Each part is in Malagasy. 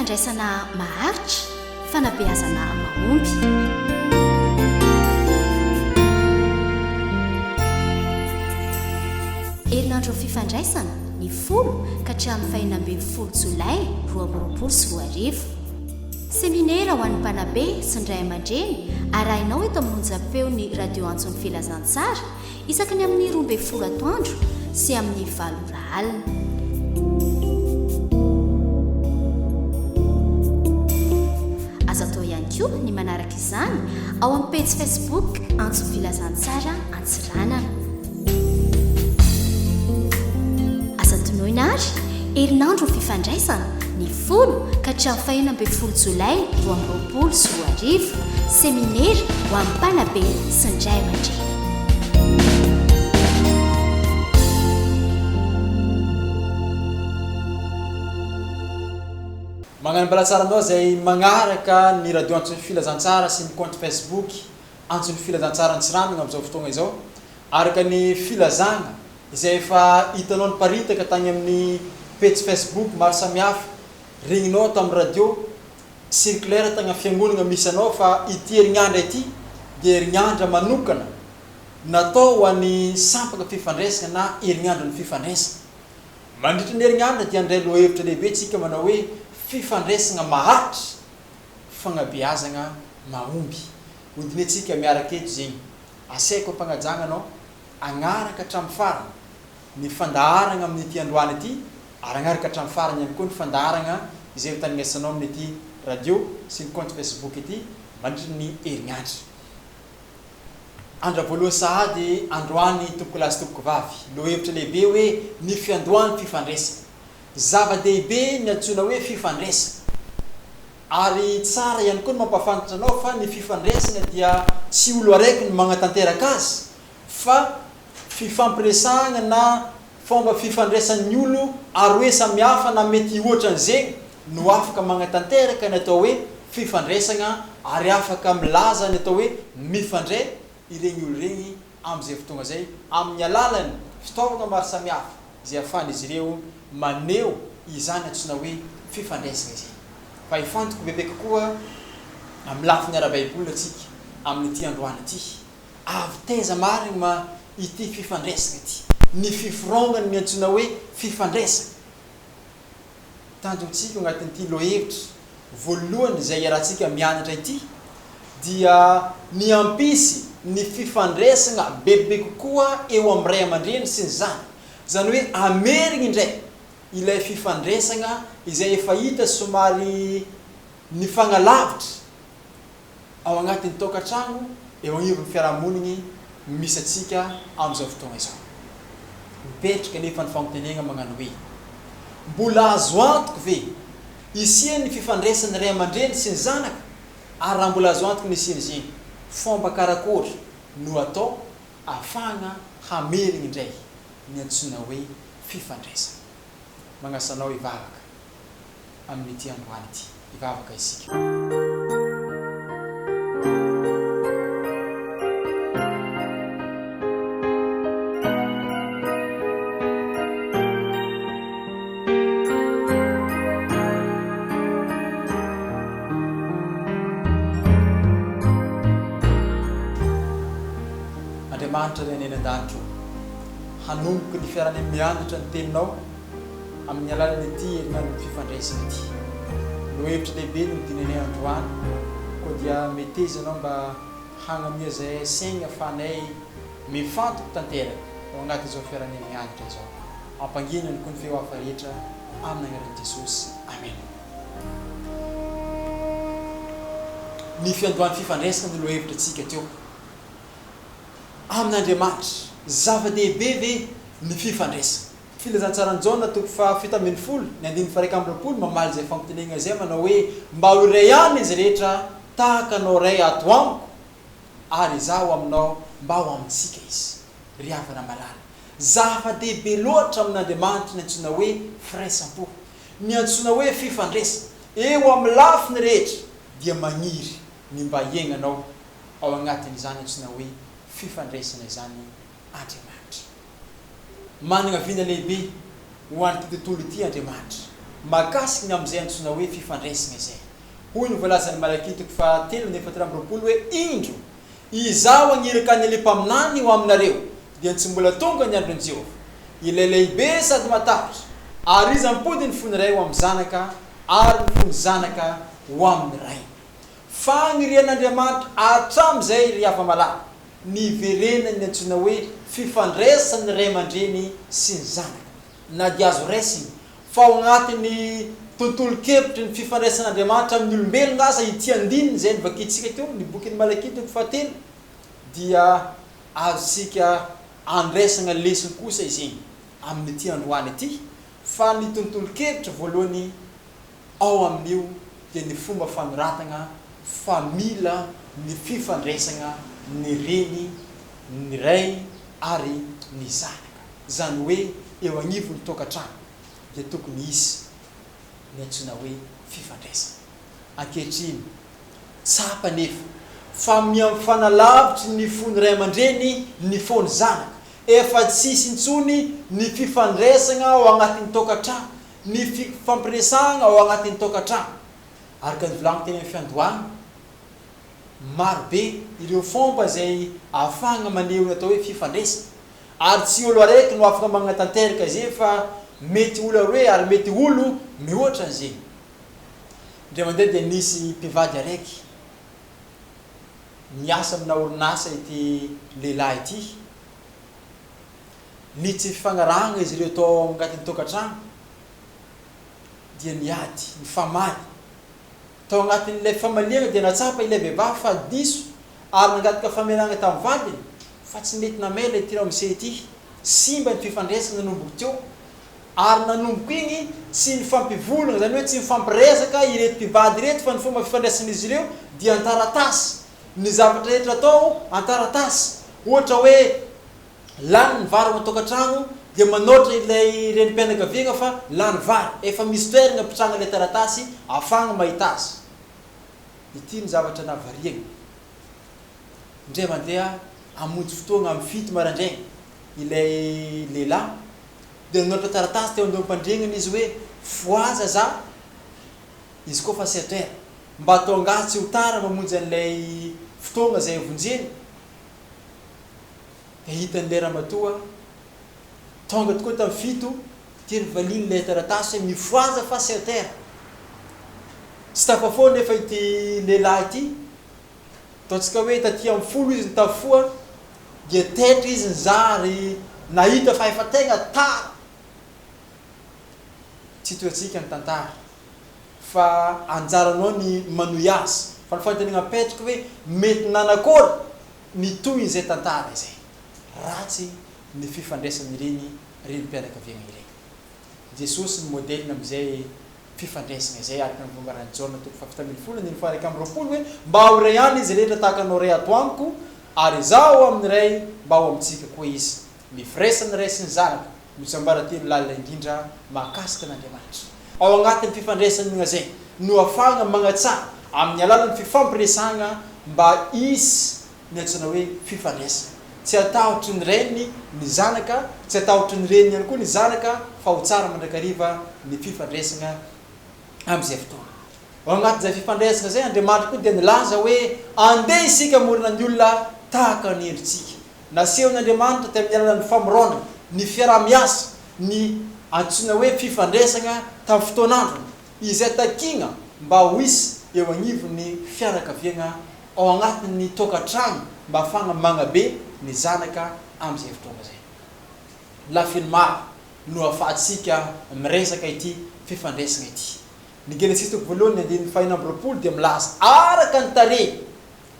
fifandraisana maharitra fanabeazana mahomby. Herinandro fifandraisana ny 10 ka hatramin'ny 12 Jolay 2024. Seminaire ho an'ny mpanabe sy ny ray aman-dreny arahinao eto amin'ny onjam-peon'ny radio antsoin'ny filazantsara isaky ny amin'ny 12 atoandro sy amin'ny 9 alina. Azo atao ihany koa ny manaraka izany ao amin'ny page Facebook Antsoin'ny filazantsara Antsiranana. Asa tonoina ary herinandro fifandraisana ny 10 ka hatramin'ny 12 Jolay 2024. Seminaire ho an'ny mpanabe sy ny ray aman-dreny. Magnano balasaranao zay magnaraka ny radio Antsoin'ny filazantsara sy ny compte Facebook Antsoin'ny filazantsara Antsiranana amin'izao fotoana izao. Araka ny filazana izay efa hitanao ny paritaka tany amin'ny page Facebook maro samihafa, regninao ato amin'ny radio circulaire tagny amin'ny fiangonana misy anao fa ity herinandro ity dia herinandro manokana natao ho an'ny sampaka fifandraisana na herinandro ny fifandraisana. Mandritra ny herinandro dia andray lohevitra lehibe tsika manao hoe fifandraisana maharitra fagnabeazana mahomby. Hodinetsika miaraka eto zegny. Asaiko ampagnajana anao agnaraka hatramin'ny farany ny fandaharana amin'ity androany ity, ary agnaraka hatramin'ny farany ihany koa ny fandaharana izay taninesanao amin'ity radio sy ny compte Facebook ity mandritra ny herinandro. Andro voalohany sahady androany tompoko lasy tompoko vavy. Lohevitra lehibe hoe ny fiandohan'ny fifandraisana. Zava-dehibe ny antsoina hoe fifandraisana. Ary tsara ihany koa ny mampafantatra anao fa ny fifandraisana dia tsy olo araiky no magnatanteraka azy, fa fifampiresahana na fomba fifandraisan'ny olo aroe samihafa na mety ohatran'izay no afaka magnatanteraka ny atao hoe fifandraisana, ary afaka milaza ny atao hoe mifandray ireny olo regny amin'izay fotoana zay amin'ny alalany fitaovana maro samihafa izay ahafahan'izy ireo maneho izany antsoina hoe fifandraisana izay. Fa ifantoko bebe kokoa amin'ny lafiny ara-baiboly atsika amin'ity androany ity. Avy taiza marigny ma ity fifandraisana ity, ny fifirongany ny antsoina hoe fifandraisana. Tanjontsika agnatin'ity lohevitra voalohany izay iarahantsika mianatra ity dia ny ampisy ny fifandraisana bebe kokoa eo amin'ny ray aman-dreny sy ny zanany. Zany hoe amerigny indray ilay fifandraisana izay efa hita somary ny fagnalavitra ao agnatin'ny tokantrano eo agnivon'ny fiarahamonigny misy atsika amin'izao fotoana izao. Mipetraka nefa ny fampitenena magnano hoe mbola azo antoka ve isian'ny fifandraisana ray aman-dreny sy ny zanaka, ary raha mbola azo antoka ny isian'izay fomba karakory no atao ahafahana hamerigny indray ny antsoina hoe fifandraisana. Magnasanao hivavaka amin'ity androany ity, hivavaka isika. Andriamanitra ny any an-danitro hanomboka ny fiarany mianatra ny teninao amin'ny alalan'ity herinandro fifandraisana ity. Lohevitra lehibe no dinanay androany koa dia meteza anao mba hagnamia zay saigny ahafahanay mifantoko tanteraka ao agnatin'izao fiarany mianatra izao. Ampanginany koa ny feo hafa rehetra amin'ny agnaran'i Jesosy. Amen. Ny fiandohan'ny fifandraisana no lohevitra tsika teo. Amin'Andriamanitra zava-dehibe ve ny fifandraisana. Filazantsarany Jao natoko fa 7:10 ny 1:20 mamaly zay fampitenena zay manao hoe mba ho iray ihany izy rehetra tahaka anao ray ato amiko, ary izaho aminao mba ho amintsika izy ry havana malala. Zava-dehibe loatra amin'Andriamanitra ny antsoina hoe firaisam-po, ny antsoina hoe fifandraisana. Eo amin'ny lafiny rehetra dia magniry ny mba hiainanao ao agnatin'izany antsoina hoe fifandraisana izany Andriamanitra. Manana vina lehibe ho an'ity tontolo ity Andriamanitra. makasiky ny am'izay antsoina hoe fifandraisana izay. Hoy ny voalazan'ny malakitoko fa 3:4 hoe indro izaho agniraka ny lempaminany ho aminareo dia tsy mbola tonga ny andron'i Jehovah ilay lehibe sady matahotra ary izy ampody ny fony ray ho amin'ny zanaka ary ny fony zanaka ho amin'ny ray. Fagnirian'Andriamanitra hatramin'izay ry hava-malala niverenany ny antsoina hoe fifandraisan'ny ray aman-dreny sy ny zanaka na dia azo raisiny fa ao agnatin'ny tontolo kevitry ny fifandraisan'Andriamanitra amin'ny olombelona asa ity andininy zay nivakitsika teo ny bokin'ny malakitoko fa 3 dia azosika andraisana lesona kosa izy amin'ity androany ity fa ny tontolo kevitra voalohany ao amin'io dia ny fomba fanoratana fa mila ny fifandraisana ny reny ny ray ary ny zanaka zany hoe eo agnivon'ny tokantrano dia tokony isy ny antsoina hoe fifandraisana. Ankehitriny tsapa nefa fa mifanalavatry ny fony ray aman-dreny ny fony zanaka efa tsisy intsony ny fifandraisana ao agnatin'ny tokantrano ny fifampiresahana ao agnatin'ny tokantrano araka ny volagno teny amin'ny fiandohana marobe ireo fomba zay ahafahana maneho atao hoe fifandraisana ary tsy olo araiky no afaka magnatanteraka zay fa mety olo aroe ary mety olo mihoatra an'izay. Ndray mandeha dia nisy mpivady araiky miasa amina orinasa ity lehilahy ity ny tsy fifanarahana izy ireo tao agnatin'ny tokantrano dia niady ny famaly tao agnatin'ilay famaliana dia natsapa ilay vehivavy fa diso ary nangataka famelana tamin'ny vadiny fa tsy mety namela ity raha misy ity simba ny fifandraisana nanomboky teo ary nanomboka igny tsy nifampivolana zany hoe tsy mifampiresaka ireto mpivady reto fa ny fomba fifandraisan'izy ireo dia antaratasy ny zavatra rehetra atao antaratasy ohatra hoe lany ny vary matokantrano dia manoatra ilay renim-pianakaviana fa lany vary efa misy toerana pitranga ilay taratasy ahafahana mahita azy. Ity ny zavatra navariana indray mandeha amonjy fotoana amin'ny fito maraindraigny ilay lehilahy dia nanoatra taratasy teo andoam-pandrenana izy hoe foaza za izy koa fa 7 heures mba atao angaha tsy ho tara mamonjy an'ilay fotoana zay vonjeny. Hitan'ilay ramatoa tonga tokoa tamin'ny fito dia rivaliny ilay taratasy hoe mifoaza fa 7 heures tsy tafafoana nefa ity lehilahy ity ataontsika hoe taty amin'ny folo izy ny tafoa dia tetra izy ny zary nahita fa efa tegna tara tsy toetsika ny tantara fa anjaranao ny manohy azy fa ny fanontaniana apetraka hoe mety nanakôry mitoy izay tantara izay ratsy ny fifandraisany reny mpianakaviana ireny. Jesosy ny modelina am'izay fifandraisana izay araka ny vombarany Jaona 7:10 hoe mba ho ray ihany izy rehetra tahaka anao ray ato amiko ary zaho amin'ny ray mba ho amintsika koa izy mifiraisany ray sy ny zanaka mitsambaratelo lalina indrindra mahakasika an'Andriamanitra. Ao agnatin'ny fifandraisana zay no ahafahana magnatsara amin'ny alalan'ny fifampiresahana mba isy ny antsoina hoe fifandraisana. Tsy atahotry ny reny ny zanaka, tsy atahotry ny reny ihany koa ny zanaka fa ho tsara mandrakariva ny fifandraisana amin'izay fotoana. Ao agnatin'izay fifandraisana zay Andriamanitra koa dia nilaza hoe andeha isika morona ny olona tahaka ny endritsika. Nasehon'Andriamanitra tamin'ny alalan'ny famorona ny fiaraha-miasa ny antsoina hoe fifandraisana tamin'ny fotoan'andro izay takina mba ho isy eo agnivon'ny fianakaviana ao agnatin'ny tokantrano mba ahafahana magnabe ny zanaka amin'izay fotoana zay. Lafiny maro no ahafahantsika miresaka ity fifandraisana ity. Ny Genesis toko voalohany 2:20 dia milaza araka ny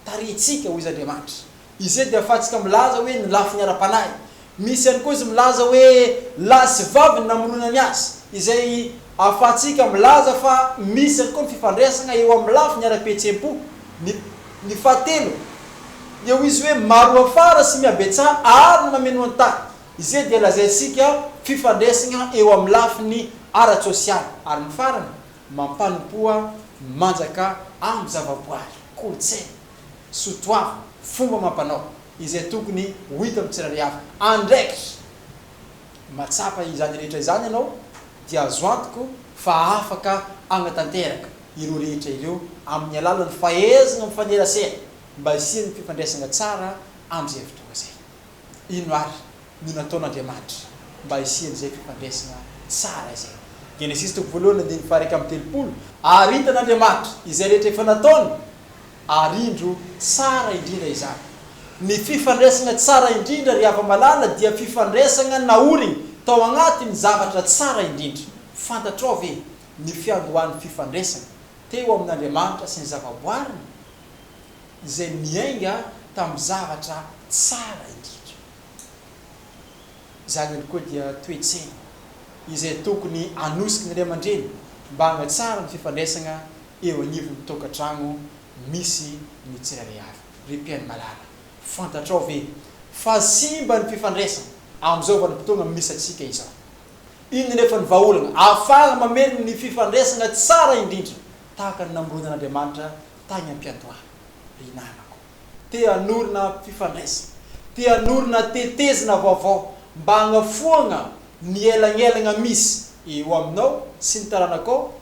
tarehintsika hoy izy Andriamanitra. Izay dia ahafahantsika milaza hoe ny lafiny ara-panahy. Misy ihany koa izy milaza hoe lahy sy vavy ny namoronany azy izay ahafahantsika milaza fa misy ihany koa ny fifandraisana eo amin'ny lafiny ara-pihetsempo. Ny fahatelo dia hoy izy hoe maro afara sy miabetsah ary mameno an-tany. Izay dia lazaintsika fifandraisana eo amin'ny lafiny ara-tsosialy ary ny farany mampanompoa manjaka amin'ny zavaboary, kolotsaina, sotoavina, fomba mampanao izay tokony ho hita amin'ny tsirairay avy. Andraikitra matsapa izany rehetra izany ianao dia azo antoko fa afaka agnatanteraka ireo rehetra ireo amin'ny alalan'ny fahaizana mifanerasera mba hisiany fifandraisana tsara amin'izay fotoana zay. Ino ary no nataon'Andriamanitra mba hisian'izay fifandraisana tsara izay. Genesis toko voalohany andiny faharaiky amby telopolo, ary hitan'Andriamanitra izay rehetra efa nataony ary indro tsara indrindra izany. Ny fifandraisana tsara indrindra ry hava-malala dia fifandraisana naoriny tao agnatin'ny zavatra tsara indrindra. Fantatrao ve ny fiandohan'ny fifandraisana teo amin'Andriamanitra sy ny zavaboariny izay miainga tamin'ny zavatra tsara indrindra. Zany koa dia toetsena izay tokony anosiky ny ray aman-dreny mba hanatsara ny fifandraisana eo anivon'ny tokantrano misy ny tsirairay avy. Ry mpiaino malala, fantatrao ve fa simba ny fifandraisana amin'izao vanim-potoana misy atsika izao. Iny nefa ny vahaolana ahafahana mameno ny fifandraisana tsara indrindra tahaka ny namoronan'Andriamanitra tany am-piandoha. Ry namako, te hanorina fifandraisana, te hanorina tetezina vaovao mba hanafoana ny elagnelagna misy eo aminao sy ny taranakao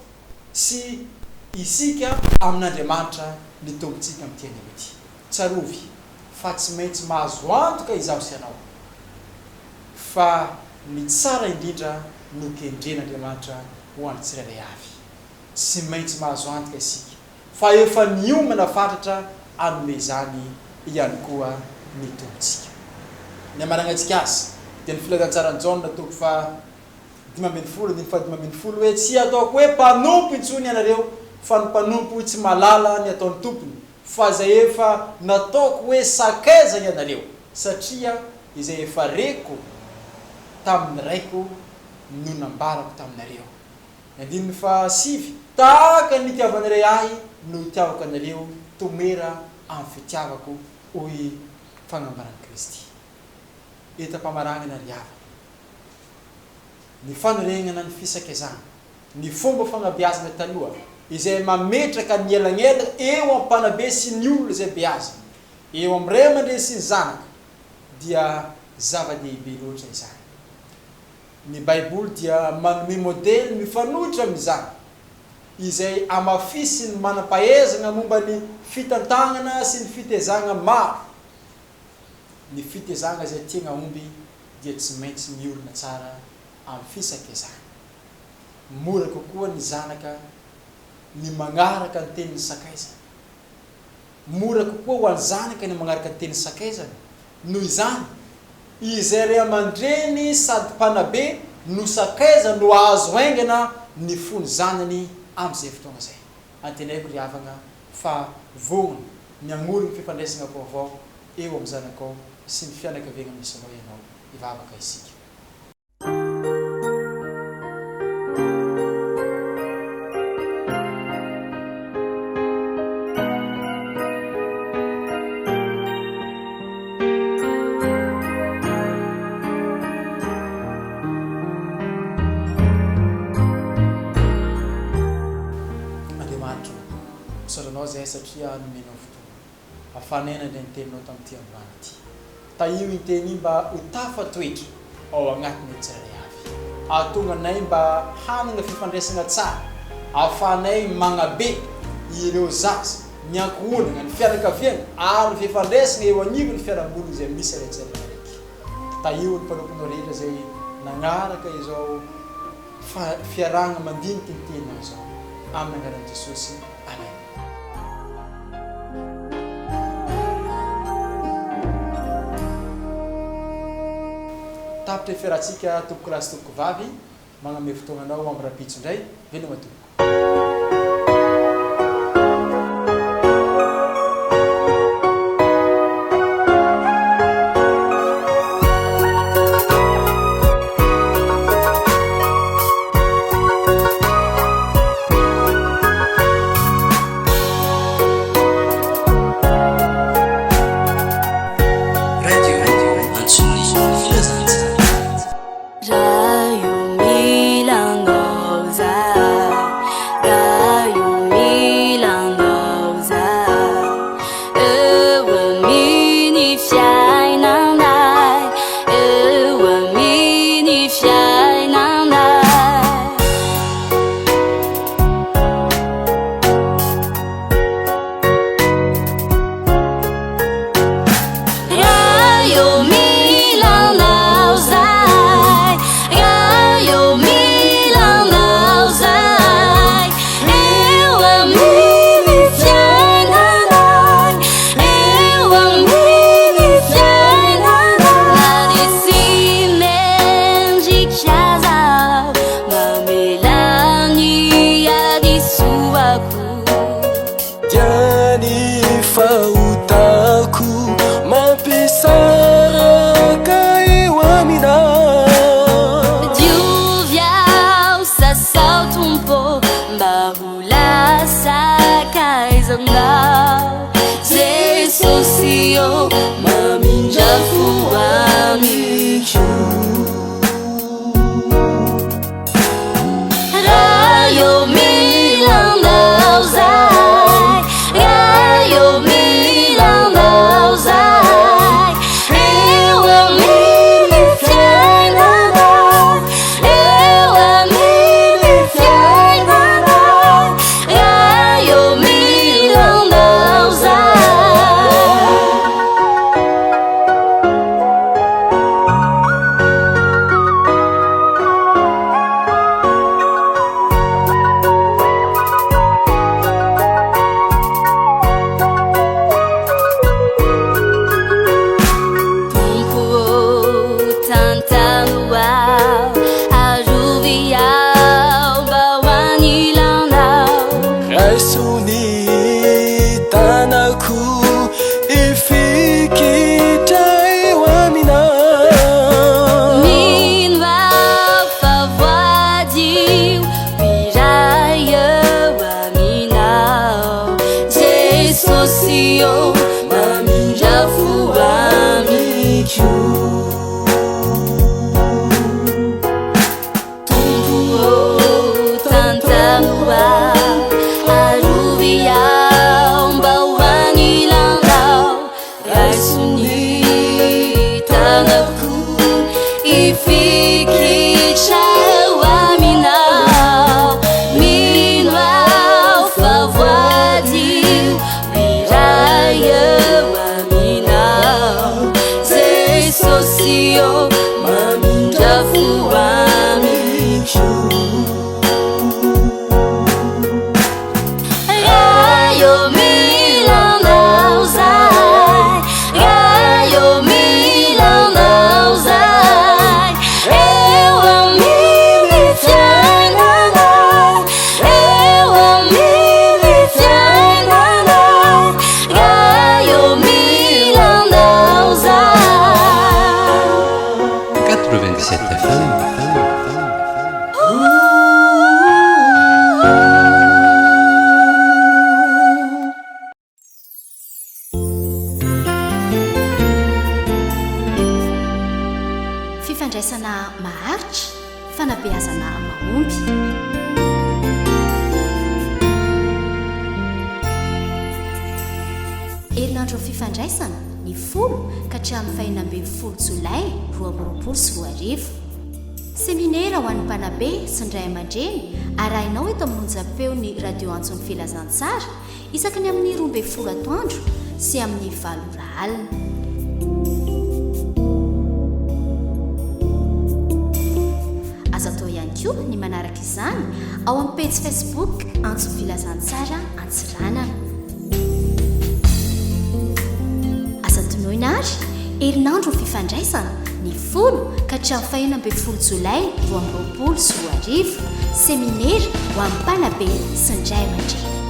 sy isika amin'Andriamanitra ny tompontsika amin'ity anio ity. Tsarovy fa tsy maintsy mahazo antoka izaho sy ianao fa ny tsara indrindra no kendren'Andriamanitra ho an'ny tsirairay avy. Tsy maintsy mahazo antoka isika fa efa niomana fatratra anome izany ihany koa ny tompontsika. Ny amanagnantsika azy dia ny filazantsarany Jaona toko fa 15 ny 15 hoe tsy ataoko hoe mpanompo intsony ianareo fa ny mpanompo tsy malala ny ataon'ny tompony, fa zay efa nataoko hoe sakaiza ianareo satria izay efa reko tamin'ny raiko no nambarako taminareo. Andininy fa 7 tahaka ny itiavanareo ahy no itiavako anareo tomera amin'ny fitiavako hoy fagnambaran'i Kristy. Etam-pamarangana ry hava, ny fanorenana ny fisakezana, ny fomba fagnabeazana taloha izay mametraka ny elagnelagna eo am-panabe sy ny olona izay beazina eo amin'ny ray aman-dreny sy ny zanaka dia zava-dehibe loatra izany. Ny Baiboly dia manome modely mifanohitra amin'izany izay amafisy ny manam-pahaizana momba ny fitantagnana sy ny fitezagna maro. Ny fitezagna izay tiana omby dia tsy maintsy miorina tsara amin'ny fisakezana. Mora kokoa ny zanaka ny magnaraka ny tenin'ny sakaizana. Mora kokoa ho an'ny zanaka ny magnaraka ny tenin'ny sakaizana noho izany izay ray aman-dreny sady mpanabe no sakaiza no azo haingana ny fony zanany amin'izay fotoana izay. Antenaiko ry havana fa vognona ny agnoro ny fifandraisana vaovao eo amin'ny zanakao sy ny fianakaviana misy anao ianao ivavaka isika. Andriamanitra misaoranao zay satria nomenao fotoana afanena ny teninao tamin'ity androany ity. Taio ny teny mba ho tafatoetra ao agnatin'ny tsirairay avy. Ahatonga anay mba hanana fifandraisana tsara, ahafahanay magnabe ireo zaza, ny ankohonana, ny fianakaviana ary fifandraisana eo anivon'ny fiarahamonina izay misy ilay tsirairay raiky. Taio ny mpanomponao rehetra izay nagnaraka izao fiarahana mandinika ny tenao izao. Amin'ny anaran'i Jesosy. Amen. Tapitra fiarahantsika toko klasy toko vavy magname fotoananao amin'ny rapitso indray veloma tompoko. Raio milangoza fifandraisana maharitra fanabeazana mahomby herinandro fifandraisana ny folo ka hatramin'ny fahinambin'ny folo jolay 2024 seminaire ho an'ny mpanabe sy ny ray aman-dreny arahinao eto amin'ny onjam-peon'ny radio antson'ny filazantsara isaky ny amin'ny 12 atoandro sy amin'ny 9 alina ny manaraka izany ao amin'ny page Facebook antson'ny filazantsara antsiranana asa tonoina ary herinandro fifandraisana ny folo ka hatramin'ny fahinambin'ny folo jolay 2024 seminaire ho amin'ny mpanabe sy ny ray aman-dreny